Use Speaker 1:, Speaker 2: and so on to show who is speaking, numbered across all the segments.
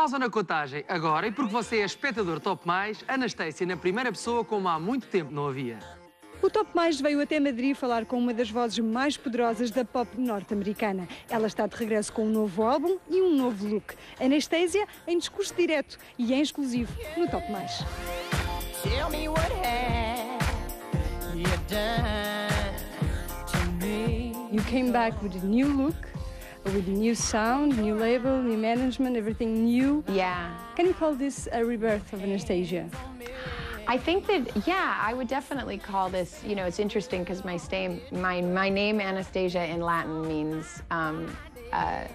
Speaker 1: Pausa na contagem agora, e porque você é espectador Top Mais, Anastacia na primeira pessoa como há muito tempo não havia.
Speaker 2: O Top Mais veio até Madrid falar com uma das vozes mais poderosas da pop norte-americana. Ela está de regresso com um novo álbum e um novo look. Anastacia em discurso direto e em exclusivo no Top Mais.
Speaker 3: Tell me what have you done to me?
Speaker 2: You came back with a new look, with a new sound, new label, new management, everything new.
Speaker 4: Yeah.
Speaker 2: Can you call this a rebirth of Anastacia?
Speaker 4: I think that, yeah, I would definitely call this, you know, it's interesting because my name Anastacia in Latin means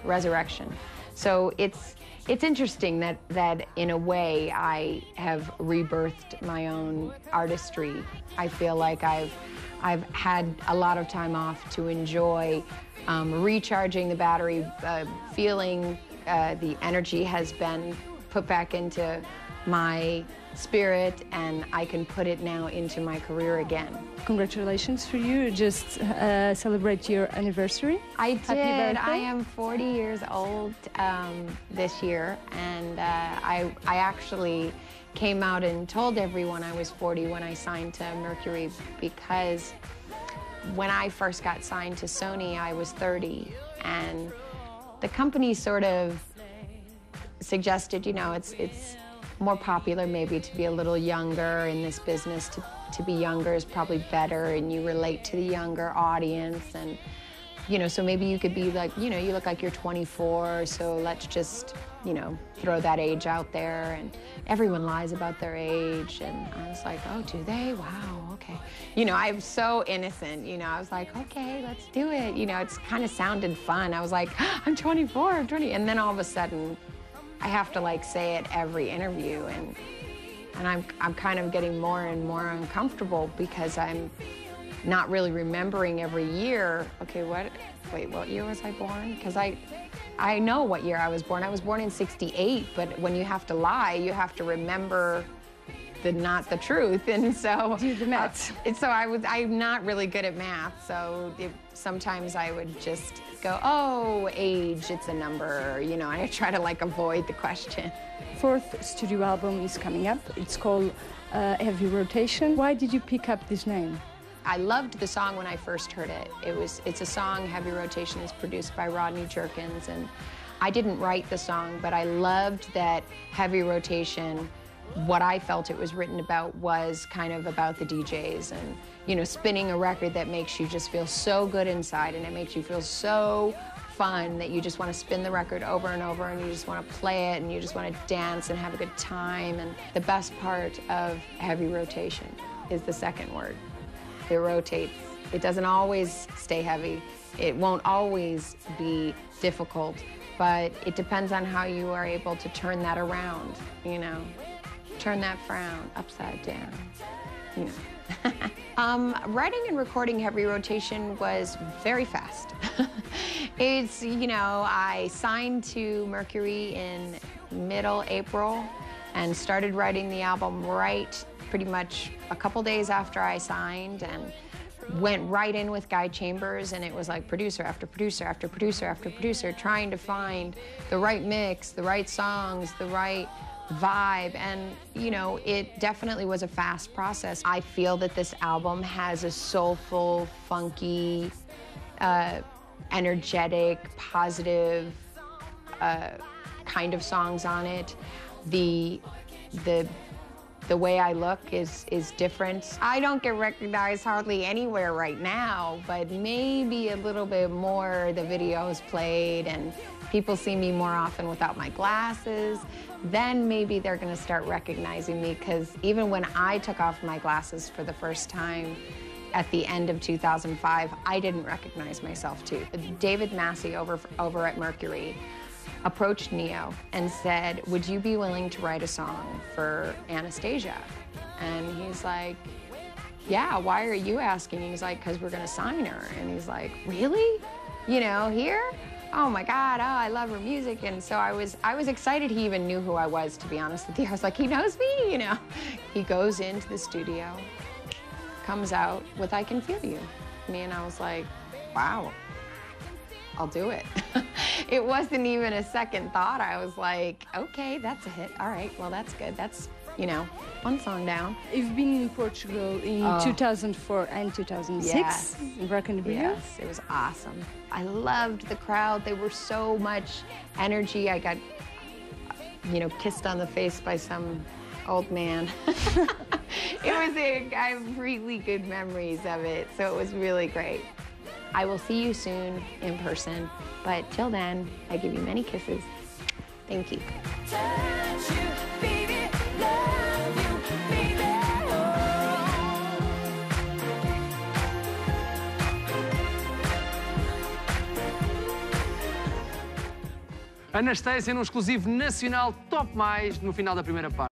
Speaker 4: resurrection. So it's interesting that in a way I have rebirthed my own artistry. I feel like I've had a lot of time off to enjoy recharging the battery, feeling the energy has been put back into my spirit, and I can put it now into my career again.
Speaker 2: Congratulations for you. Just celebrate your anniversary.
Speaker 4: I
Speaker 2: Happy
Speaker 4: did.
Speaker 2: birthday.
Speaker 4: I am 40 years old this year, and I actually came out and told everyone I was 40 when I signed to Mercury, because when I first got signed to Sony, I was 30, and the company sort of suggested, you know, it's more popular maybe to be a little younger in this business. To be younger is probably better, and you relate to the younger audience, and you know, so maybe you could be like, you know, you look like you're 24, so let's just, you know, throw that age out there. And everyone lies about their age, and I was like, oh, do they? Wow, okay. You know, I'm so innocent, you know, I was like, okay, let's do it. You know, it's kind of sounded fun. I was like, I'm 24, I'm 20, and then all of a sudden, I have to like say it every interview, and I'm kind of getting more and more uncomfortable because I'm not really remembering every year. Okay, what year was I born? Because I know what year I was born. I was born in '68, but when you have to lie, you have to remember not the truth, and so
Speaker 2: do the math.
Speaker 4: So I'm not really good at math, so sometimes I would just go, oh, age, it's a number, you know, and I try to like avoid the question.
Speaker 2: Fourth studio album is coming up. It's called Heavy Rotation. Why did you pick up this name?
Speaker 4: I loved the song when I first heard it. It's a song, Heavy Rotation, is produced by Rodney Jerkins, and I didn't write the song, but I loved that Heavy Rotation, what I felt it was written about was kind of about the DJs and, you know, spinning a record that makes you just feel so good inside, and it makes you feel so fun that you just want to spin the record over and over, and you just want to play it, and you just want to dance and have a good time. And the best part of Heavy Rotation is the second word. It rotates. It doesn't always stay heavy. It won't always be difficult, but it depends on how you are able to turn that around, you know. Turn that frown upside down, you know. Writing and recording Heavy Rotation was very fast. It's, you know, I signed to Mercury in middle April and started writing the album right pretty much a couple days after I signed, and went right in with Guy Chambers, and it was like producer after producer after producer after producer, trying to find the right mix, the right songs, the right vibe, and you know, it definitely was a fast process. I feel that this album has a soulful, funky, energetic, positive kind of songs on it. The way I look is different. I don't get recognized hardly anywhere right now, but maybe a little bit more. The videos played and people see me more often without my glasses. Then maybe they're gonna start recognizing me, because even when I took off my glasses for the first time at the end of 2005, I didn't recognize myself too. David Massey over at Mercury approached Neo and said, would you be willing to write a song for Anastacia? And he's like, yeah, why are you asking? He's like, because we're gonna sign her. And he's like, really? You know, here? Oh my God, oh, I love her music. And so I was excited he even knew who I was, to be honest with you. I was like, he knows me, you know? He goes into the studio, comes out with I Can Feel You. Me, and I was like, wow, I'll do it. It wasn't even a second thought. I was like, okay, that's a hit. All right, well, that's good. That's, you know, one song down.
Speaker 2: You've been in Portugal in 2004 and 2006.
Speaker 4: Yes.
Speaker 2: In Rock in Rio.
Speaker 4: Yes, it was awesome. I loved the crowd. They were so much energy. I got, you know, kissed on the face by some old man. I have really good memories of it, so it was really great. I will see you soon in person, but till then, I give you many kisses. Thank you.
Speaker 3: Touch you, baby, love you, baby.
Speaker 1: Anastacia num exclusivo nacional top mais no final da primeira parte.